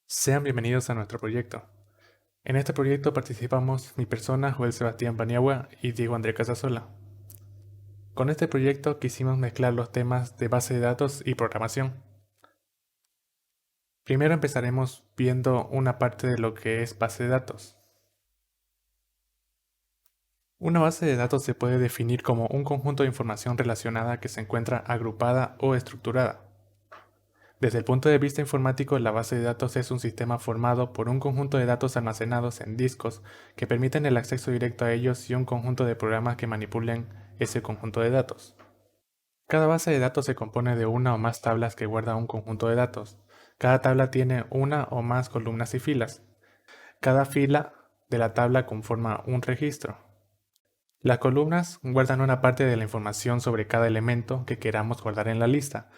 Sean bienvenidos a nuestro proyecto. En este proyecto participamos mi persona, Joel Sebastián Paniagua y Diego André Casasola. Con este proyecto quisimos mezclar los temas de base de datos y programación. Primero empezaremos viendo una parte de lo que es base de datos. Una base de datos se puede definir como un conjunto de información relacionada que se encuentra agrupada o estructurada. Desde el punto de vista informático, la base de datos es un sistema formado por un conjunto de datos almacenados en discos que permiten el acceso directo a ellos y un conjunto de programas que manipulen ese conjunto de datos. Cada base de datos se compone de una o más tablas que guarda un conjunto de datos. Cada tabla tiene una o más columnas y filas. Cada fila de la tabla conforma un registro. Las columnas guardan una parte de la información sobre cada elemento que queramos guardar en la lista.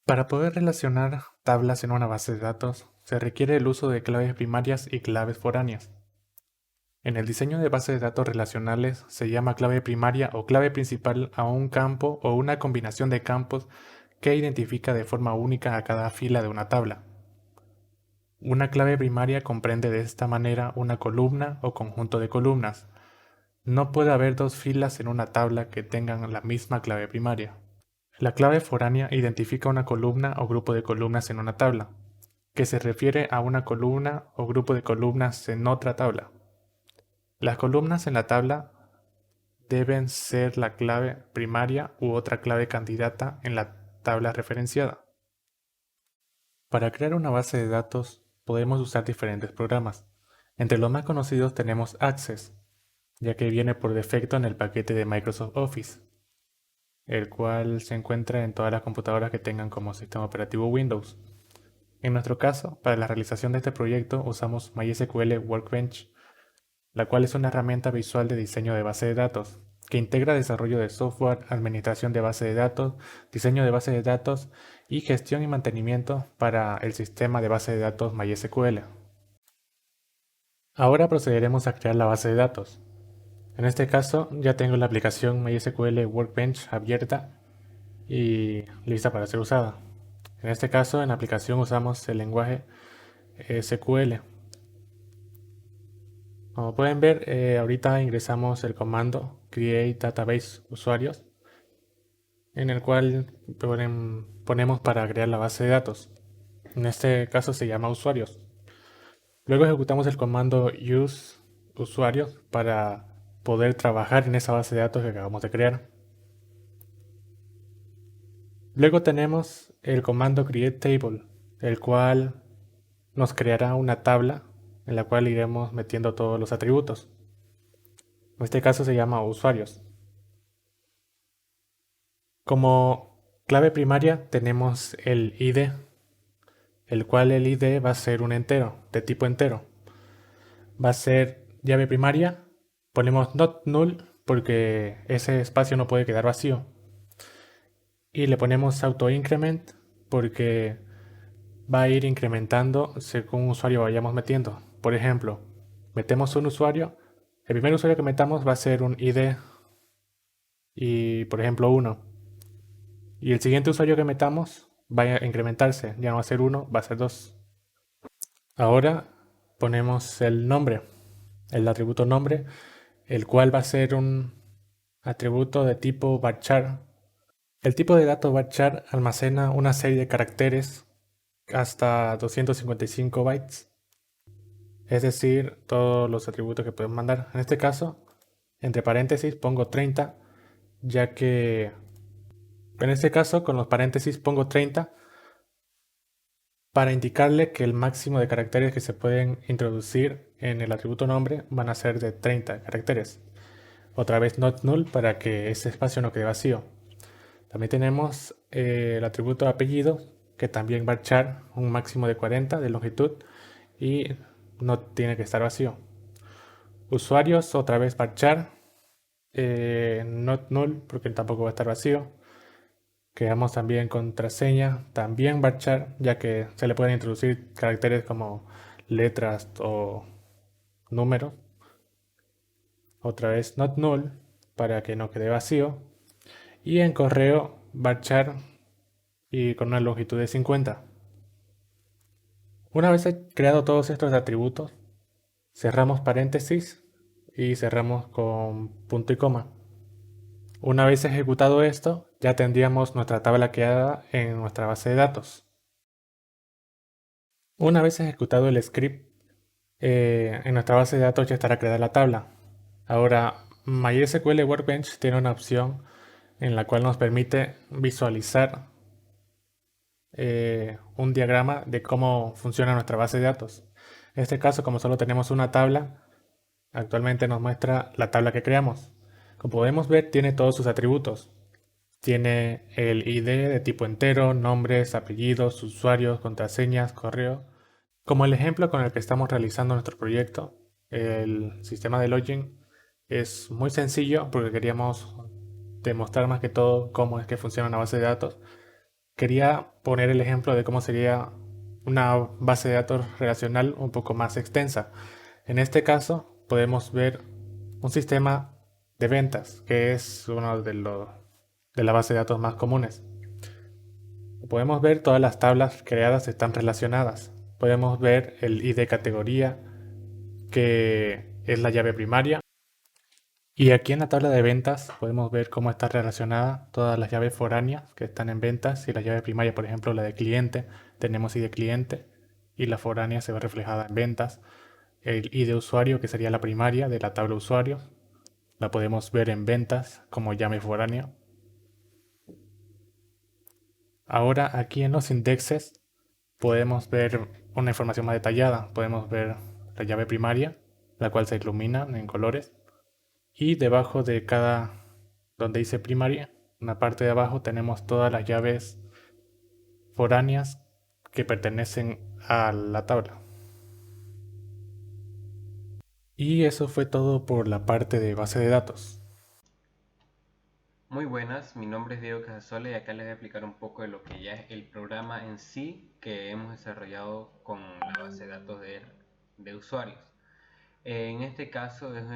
Para poder relacionar tablas en una base de datos, se requiere el uso de claves primarias y claves foráneas. En el diseño de bases de datos relacionales se llama clave primaria o clave principal a un campo o una combinación de campos que identifica de forma única a cada fila de una tabla. Una clave primaria comprende de esta manera una columna o conjunto de columnas. No puede haber dos filas en una tabla que tengan la misma clave primaria. La clave foránea identifica una columna o grupo de columnas en una tabla, que se refiere a una columna o grupo de columnas en otra tabla. Las columnas en la tabla deben ser la clave primaria u otra clave candidata en la tabla referenciada. Para crear una base de datos podemos usar diferentes programas. Entre los más conocidos tenemos Access, ya que viene por defecto en el paquete de Microsoft Office, el cual se encuentra en todas las computadoras que tengan como sistema operativo Windows. En nuestro caso, para la realización de este proyecto usamos MySQL Workbench, la cual es una herramienta visual de diseño de base de datos, que integra desarrollo de software, administración de base de datos, diseño de base de datos y gestión y mantenimiento para el sistema de base de datos MySQL. Ahora procederemos a crear la base de datos. En este caso ya tengo la aplicación MySQL Workbench abierta y lista para ser usada. En este caso en la aplicación usamos el lenguaje SQL. Como pueden ver, ahorita ingresamos el comando create database usuarios, en el cual ponemos para crear la base de datos. En este caso se llama usuarios. Luego ejecutamos el comando use usuarios para poder trabajar en esa base de datos que acabamos de crear. Luego tenemos el comando create table, el cual nos creará una tabla en la cual iremos metiendo todos los atributos. En este caso se llama usuarios. Como clave primaria tenemos el ID, el cual el ID va a ser un entero, de tipo entero. Va a ser llave primaria, ponemos not null porque ese espacio no puede quedar vacío. Y le ponemos auto increment porque va a ir incrementando según usuario vayamos metiendo. Por ejemplo, metemos un usuario, el primer usuario que metamos va a ser un ID y por ejemplo 1. Y el siguiente usuario que metamos va a incrementarse, ya no va a ser 1, va a ser 2. Ahora ponemos el nombre, el atributo nombre, el cual va a ser un atributo de tipo varchar. El tipo de dato varchar almacena una serie de caracteres hasta 255 bytes, es decir, todos los atributos que podemos mandar. En este caso, entre paréntesis pongo 30, ya que en este caso con los paréntesis pongo 30 para indicarle que el máximo de caracteres que se pueden introducir en el atributo nombre van a ser de 30 caracteres. Otra vez not null para que ese espacio no quede vacío. También tenemos el atributo apellido que también va a echar un máximo de 40 de longitud y no tiene que estar vacío. Usuarios otra vez va a echar not null porque tampoco va a estar vacío. Creamos también contraseña, también varchar, ya que se le pueden introducir caracteres como letras o números. Otra vez not null para que no quede vacío. Y en correo varchar y con una longitud de 50. Una vez creado todos estos atributos, cerramos paréntesis y cerramos con punto y coma. Una vez ejecutado esto, ya tendríamos nuestra tabla creada en nuestra base de datos. Una vez ejecutado el script, en nuestra base de datos ya estará creada la tabla. Ahora, MySQL Workbench tiene una opción en la cual nos permite visualizar un diagrama de cómo funciona nuestra base de datos. En este caso, como solo tenemos una tabla, actualmente nos muestra la tabla que creamos. Como podemos ver, tiene todos sus atributos. Tiene el ID de tipo entero, nombres, apellidos, usuarios, contraseñas, correo. Como el ejemplo con el que estamos realizando nuestro proyecto, el sistema de login es muy sencillo porque queríamos demostrar más que todo cómo es que funciona una base de datos. Quería poner el ejemplo de cómo sería una base de datos relacional un poco más extensa. En este caso podemos ver un sistema de ventas, que es uno de la base de datos más comunes. Podemos ver todas las tablas creadas están relacionadas. Podemos ver el ID categoría, que es la llave primaria. Y aquí en la tabla de ventas podemos ver cómo está relacionada todas las llaves foráneas que están en ventas y la llave primaria, por ejemplo, la de cliente, tenemos ID cliente y la foránea se ve reflejada en ventas. El ID usuario, que sería la primaria de la tabla usuario, la podemos ver en ventas como llave foránea. Ahora aquí en los indexes podemos ver una información más detallada. Podemos ver la llave primaria, la cual se ilumina en colores. Y debajo de cada, donde dice primaria, en la parte de abajo tenemos todas las llaves foráneas que pertenecen a la tabla. Y eso fue todo por la parte de base de datos. Muy buenas, mi nombre es Diego Casasola y acá les voy a explicar un poco de lo que ya es el programa en sí que hemos desarrollado con la base de datos de usuarios. En este caso es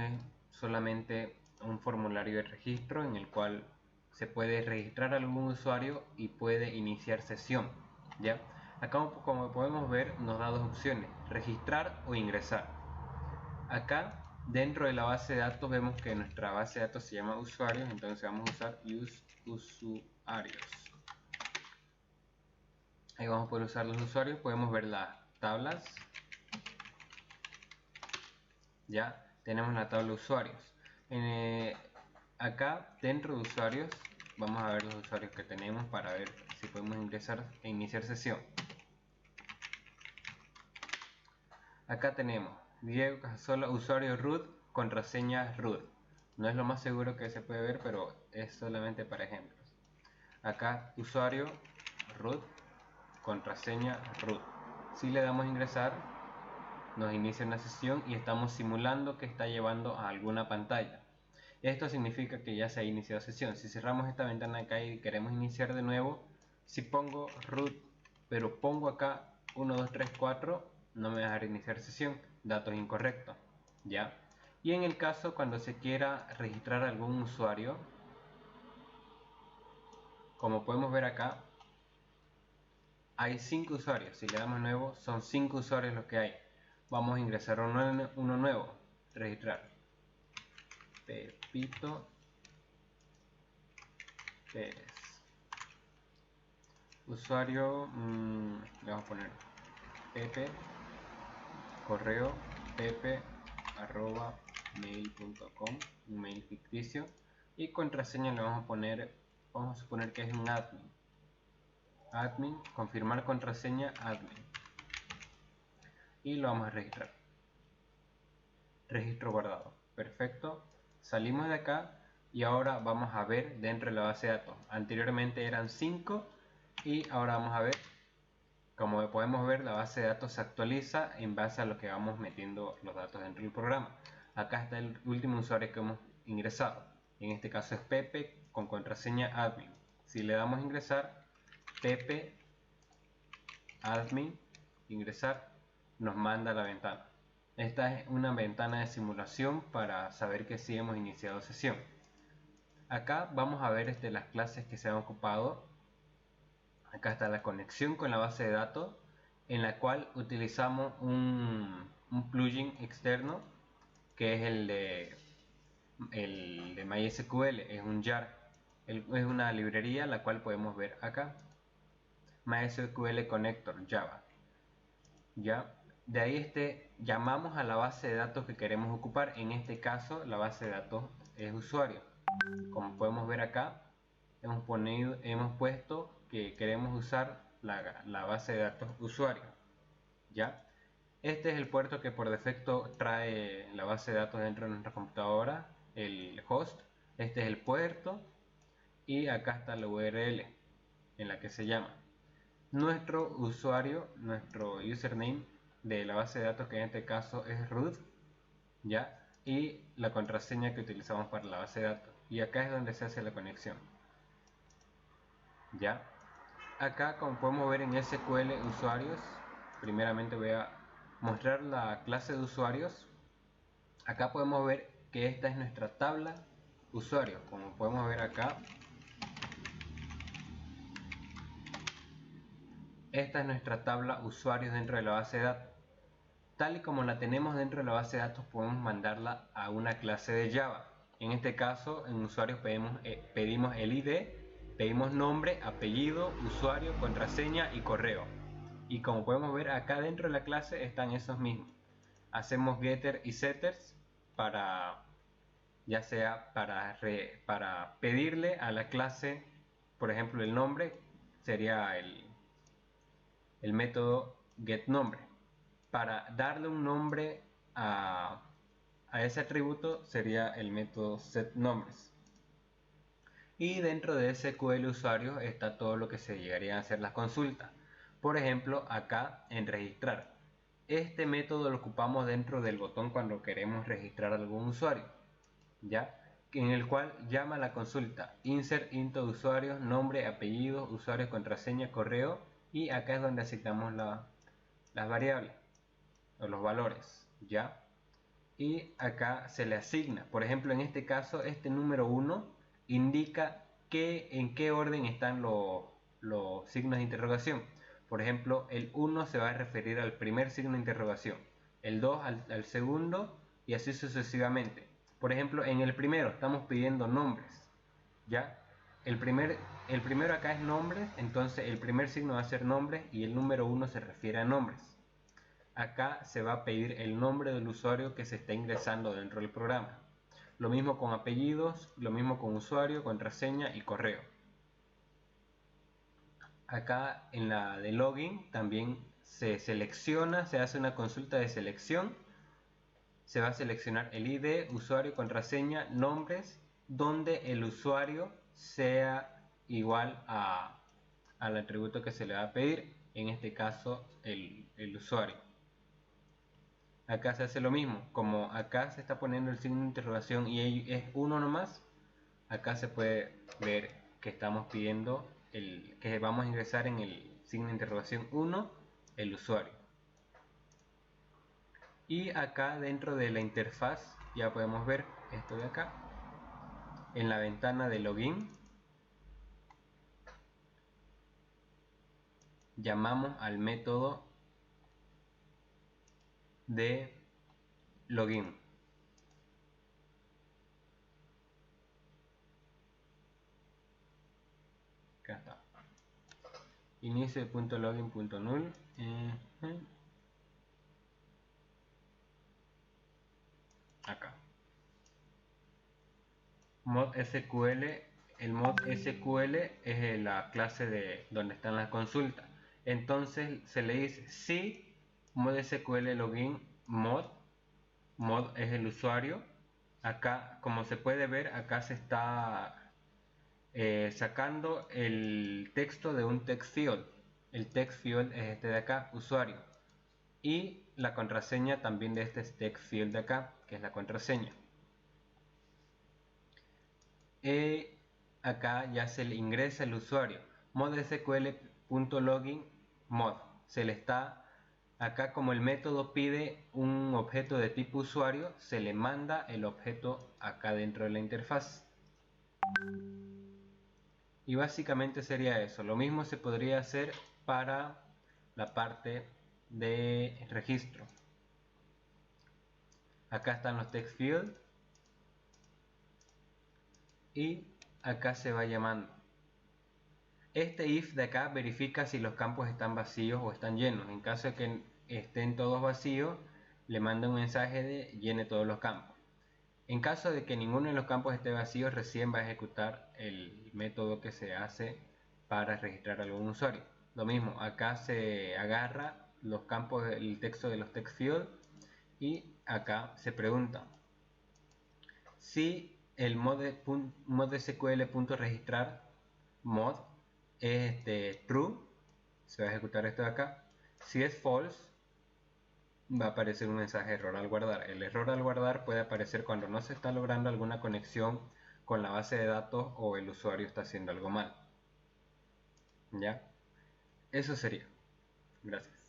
solamente un formulario de registro en el cual se puede registrar algún usuario y puede iniciar sesión. ¿Ya? Acá, como podemos ver, nos da dos opciones, registrar o ingresar. Acá dentro de la base de datos vemos que nuestra base de datos se llama usuarios, entonces vamos a usar usuarios. Ahí vamos a poder usar los usuarios, podemos ver las tablas. Ya tenemos la tabla usuarios. Acá dentro de usuarios vamos a ver los usuarios que tenemos para ver si podemos ingresar e iniciar sesión. Acá tenemos Diego Casasola, usuario root, contraseña root. No es lo más seguro que se puede ver, pero es solamente para ejemplos. Acá usuario root, contraseña root. Si le damos ingresar, nos inicia una sesión y estamos simulando que está llevando a alguna pantalla. Esto significa que ya se ha iniciado sesión. Si cerramos esta ventana acá y queremos iniciar de nuevo, si pongo root, pero pongo acá 1, 2, 3, 4, no me va a dejar iniciar sesión, datos incorrectos, ¿ya? Y en el caso cuando se quiera registrar algún usuario, como podemos ver acá, hay 5 usuarios. Si le damos nuevo, son 5 usuarios los que hay. Vamos a ingresar uno nuevo, registrar. Pepito Pérez. Usuario, le vamos a poner Pepe, correo pepe arroba mail.com, un mail ficticio, y contraseña le vamos a poner, vamos a suponer que es un admin, confirmar contraseña admin, y lo vamos a registrar. Registro guardado, perfecto. Salimos de acá y ahora vamos a ver dentro de la base de datos. Anteriormente eran 5 y ahora vamos a ver. Como podemos ver, la base de datos se actualiza en base a lo que vamos metiendo los datos dentro del programa. Acá está el último usuario que hemos ingresado. En este caso es Pepe con contraseña admin. Si le damos ingresar, Pepe admin, ingresar, nos manda a la ventana. Esta es una ventana de simulación para saber que sí hemos iniciado sesión. Acá vamos a ver las clases que se han ocupado. Acá está la conexión con la base de datos, en la cual utilizamos un plugin externo que es el de MySQL, es un jar, es una librería la cual podemos ver acá, MySQL Connector Java. Ya, de ahí llamamos a la base de datos que queremos ocupar. En este caso la base de datos es usuario. Como podemos ver acá, hemos puesto que queremos usar la base de datos usuario. Ya, este es el puerto que por defecto trae la base de datos dentro de nuestra computadora, el host. Este es el puerto y acá está la URL en la que se llama. Nuestro usuario, nuestro username de la base de datos, que en este caso es root, ¿ya? Y la contraseña que utilizamos para la base de datos. Y acá es donde se hace la conexión, ¿ya? Acá, como podemos ver en SQL usuarios, primeramente voy a mostrar la clase de usuarios. Acá podemos ver que esta es nuestra tabla usuario. Como podemos ver acá, esta es nuestra tabla usuarios dentro de la base de datos. Tal y como la tenemos dentro de la base de datos, podemos mandarla a una clase de Java. En este caso, en usuarios pedimos el ID, pedimos nombre, apellido, usuario, contraseña y correo. Y como podemos ver acá dentro de la clase están esos mismos. Hacemos getter y setters para, ya sea para pedirle a la clase, por ejemplo, el nombre sería el método getNombre. Para darle un nombre a ese atributo sería el método setNombres. Y dentro de SQL usuario está todo lo que se llegaría a hacer las consultas. Por ejemplo, acá en registrar. Este método lo ocupamos dentro del botón cuando queremos registrar algún usuario, ¿ya? En el cual llama la consulta insert into usuarios, nombre, apellido, usuario, contraseña, correo, y acá es donde asignamos las variables o los valores, ¿ya? Y acá se le asigna, por ejemplo, en este caso, este número 1 indica en qué orden están los signos de interrogación. Por ejemplo, el 1 se va a referir al primer signo de interrogación, el 2 al segundo, y así sucesivamente. Por ejemplo, en el primero estamos pidiendo nombres, ¿ya? El primero acá es nombres, entonces el primer signo va a ser nombres y el número 1 se refiere a nombres. Acá se va a pedir el nombre del usuario que se está ingresando dentro del programa. Lo mismo con apellidos, lo mismo con usuario, contraseña y correo. Acá en la de login también se selecciona, se hace una consulta de selección. Se va a seleccionar el ID, usuario, contraseña, nombres, donde el usuario sea igual al atributo que se le va a pedir, en este caso el usuario. Acá se hace lo mismo, como acá se está poniendo el signo de interrogación y es uno nomás, acá se puede ver que estamos pidiendo que vamos a ingresar en el signo de interrogación 1 el usuario. Y acá dentro de la interfaz ya podemos ver esto de acá, en la ventana de login llamamos al método de login. Acá está. Inicio.login.null. Acá. Mod SQL. El mod SQL es la clase de donde están las consultas. Entonces se le dice si mod SQL login mod. Mod es el usuario. Acá, como se puede ver, acá se está sacando el texto de un text field. El text field es este de acá, usuario. Y la contraseña también de este text field de acá, que es la contraseña. Acá ya se le ingresa el usuario. Mod SQL.login mod. Se le está acá, como el método pide un objeto de tipo usuario, se le manda el objeto acá dentro de la interfaz. Y básicamente sería eso. Lo mismo se podría hacer para la parte de registro. Acá están los text fields y acá se va llamando. Este if de acá verifica si los campos están vacíos o están llenos. En caso de que estén todos vacíos, le manda un mensaje de llene todos los campos. En caso de que ninguno de los campos esté vacío, recién va a ejecutar el método que se hace para registrar algún usuario. Lo mismo, acá se agarra los campos del texto de los text fields y acá se pregunta si el mod SQL.registrar mod es true, se va a ejecutar esto de acá. Si es false, va a aparecer un mensaje de error al guardar. El error al guardar puede aparecer cuando no se está logrando alguna conexión con la base de datos o el usuario está haciendo algo mal. ¿Ya? Eso sería. Gracias.